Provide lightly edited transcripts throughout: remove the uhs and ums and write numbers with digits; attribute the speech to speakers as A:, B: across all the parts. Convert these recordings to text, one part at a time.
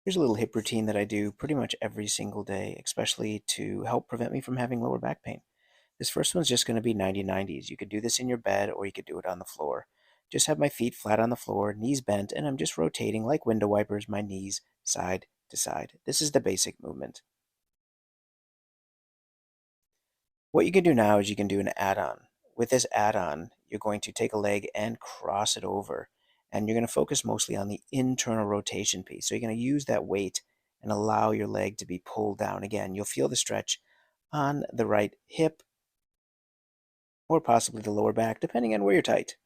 A: Here's a little hip routine that I do pretty much every single day, especially to help prevent me from having lower back pain. This first one's just going to be 90-90s. You could do this in your bed or you could do it on the floor. Just have my feet flat on the floor, knees bent, and I'm just rotating like window wipers my knees side to side. This is the basic movement. What you can do now is you can do an add-on. With this add-on, you're going to take a leg and cross it over, and you're going to focus mostly on the internal rotation piece. So you're going to use that weight and allow your leg to be pulled down. Again, you'll feel the stretch on the right hip or possibly the lower back, depending on where you're tight.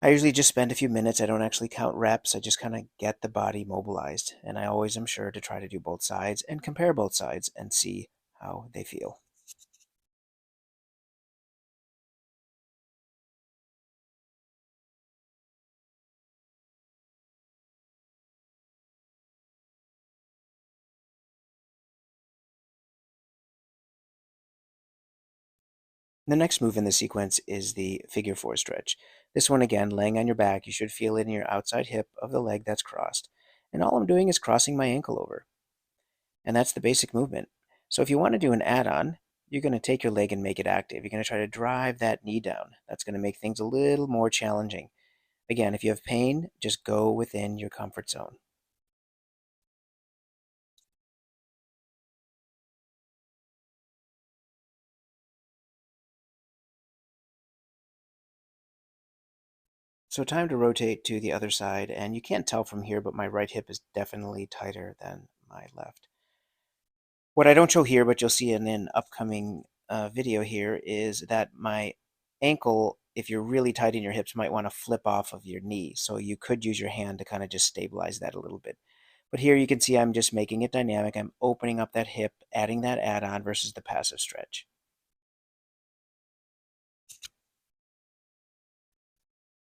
A: I usually just spend a few minutes. I don't actually count reps. I just kind of get the body mobilized, and I always am sure to try to do both sides and compare both sides and see how they feel. The next move in the sequence is the figure four stretch. This one again, laying on your back, you should feel it in your outside hip of the leg that's crossed. And all I'm doing is crossing my ankle over. And that's the basic movement. So if you want to do an add-on, you're going to take your leg and make it active. You're going to try to drive that knee down. That's going to make things a little more challenging. Again, if you have pain, just go within your comfort zone. So time to rotate to the other side, and you can't tell from here, but my right hip is definitely tighter than my left. What I don't show here, but you'll see in an upcoming video here, is that my ankle, if you're really tight in your hips, might want to flip off of your knee. So you could use your hand to kind of just stabilize that a little bit. But here you can see I'm just making it dynamic. I'm opening up that hip, adding that add-on versus the passive stretch.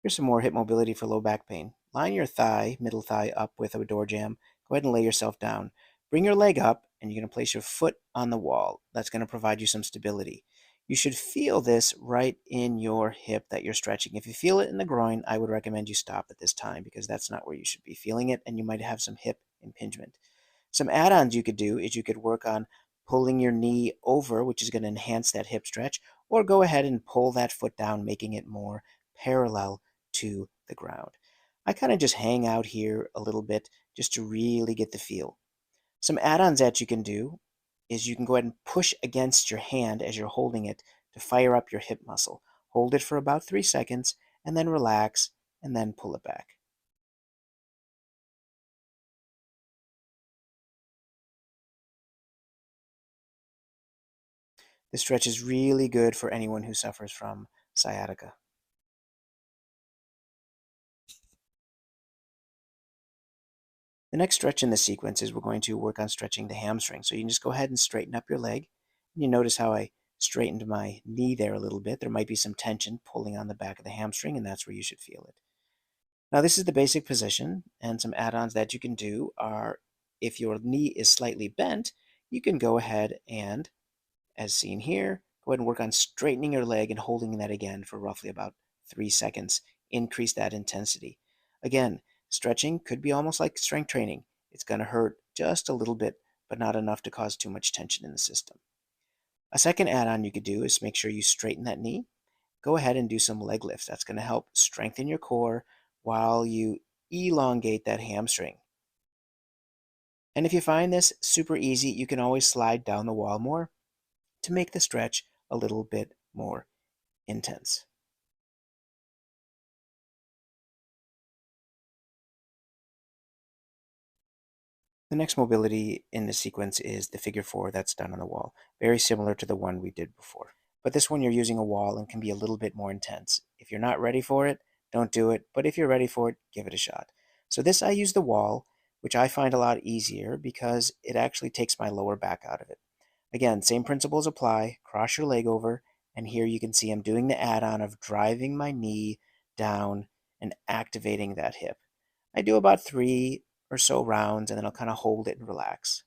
A: Here's some more hip mobility for low back pain. Line your thigh, middle thigh up with a door jamb. Go ahead and lay yourself down. Bring your leg up and you're going to place your foot on the wall. That's going to provide you some stability. You should feel this right in your hip that you're stretching. If you feel it in the groin, I would recommend you stop at this time because that's not where you should be feeling it and you might have some hip impingement. Some add-ons you could do is you could work on pulling your knee over, which is going to enhance that hip stretch, or go ahead and pull that foot down, making it more parallel to the ground. I kind of just hang out here a little bit just to really get the feel. Some add-ons that you can do is you can go ahead and push against your hand as you're holding it to fire up your hip muscle. Hold it for about 3 seconds and then relax and then pull it back. This stretch is really good for anyone who suffers from sciatica. The next stretch in the sequence is we're going to work on stretching the hamstring. So you can just go ahead and straighten up your leg. You notice how I straightened my knee there a little bit. There might be some tension pulling on the back of the hamstring, and that's where you should feel it. Now, this is the basic position, and some add-ons that you can do are if your knee is slightly bent, you can go ahead and, as seen here, go ahead and work on straightening your leg and holding that again for roughly about 3 seconds. Increase that intensity. Again, stretching could be almost like strength training. It's going to hurt just a little bit, but not enough to cause too much tension in the system. A second add-on you could do is make sure you straighten that knee. Go ahead and do some leg lifts. That's going to help strengthen your core while you elongate that hamstring. And if you find this super easy, you can always slide down the wall more to make the stretch a little bit more intense. The next mobility in the sequence is the figure four that's done on the wall, very similar to the one we did before. But this one you're using a wall and can be a little bit more intense. If you're not ready for it, don't do it, but if you're ready for it, give it a shot. So this I use the wall, which I find a lot easier because it actually takes my lower back out of it. Again, same principles apply. Cross your leg over, and here you can see I'm doing the add-on of driving my knee down and activating that hip. I do about 3 or so rounds, and then I'll kind of hold it and relax.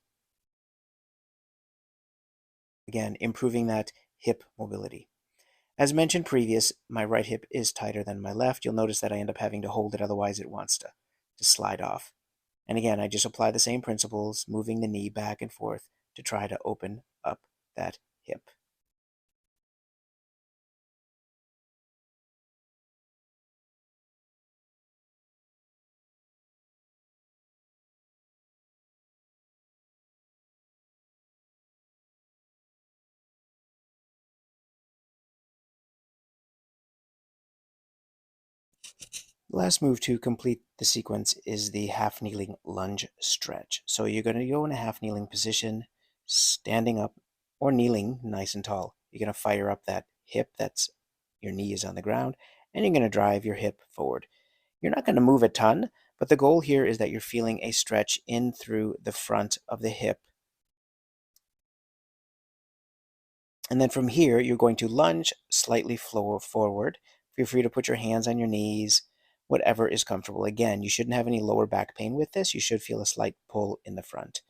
A: Again, improving that hip mobility. As mentioned previous, my right hip is tighter than my left. You'll notice that I end up having to hold it, otherwise it wants to slide off. And again, I just apply the same principles, moving the knee back and forth to try to open up that hip. The last move to complete the sequence is the half kneeling lunge stretch. So you're going to go in a half kneeling position, standing up or kneeling nice and tall. You're going to fire up that hip that's your knee is on the ground, and you're going to drive your hip forward. You're not going to move a ton, but the goal here is that you're feeling a stretch in through the front of the hip. And then from here, you're going to lunge slightly forward. Feel free to put your hands on your knees, whatever is comfortable. Again, you shouldn't have any lower back pain with this. You should feel a slight pull in the front.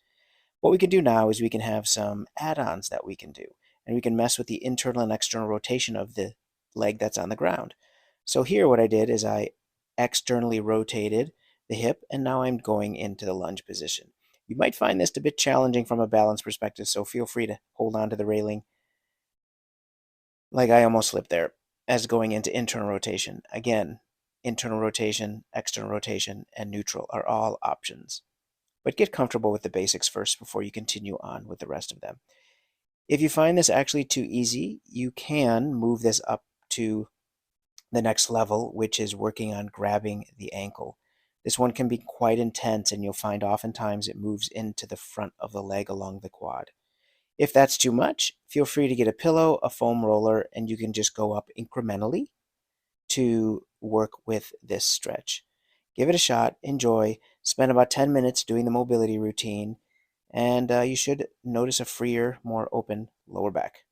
A: What we can do now is we can have some add-ons that we can do, and we can mess with the internal and external rotation of the leg that's on the ground. So here what I did is I externally rotated the hip, and now I'm going into the lunge position. You might find this a bit challenging from a balance perspective, so feel free to hold on to the railing. Like I almost slipped there as going into internal rotation. Again, internal rotation, external rotation, and neutral are all options. But get comfortable with the basics first before you continue on with the rest of them. If you find this actually too easy, you can move this up to the next level, which is working on grabbing the ankle. This one can be quite intense, and you'll find oftentimes it moves into the front of the leg along the quad. If that's too much, feel free to get a pillow, a foam roller, and you can just go up incrementally to work with this stretch. Give it a shot, enjoy, spend about 10 minutes doing the mobility routine, and you should notice a freer, more open lower back.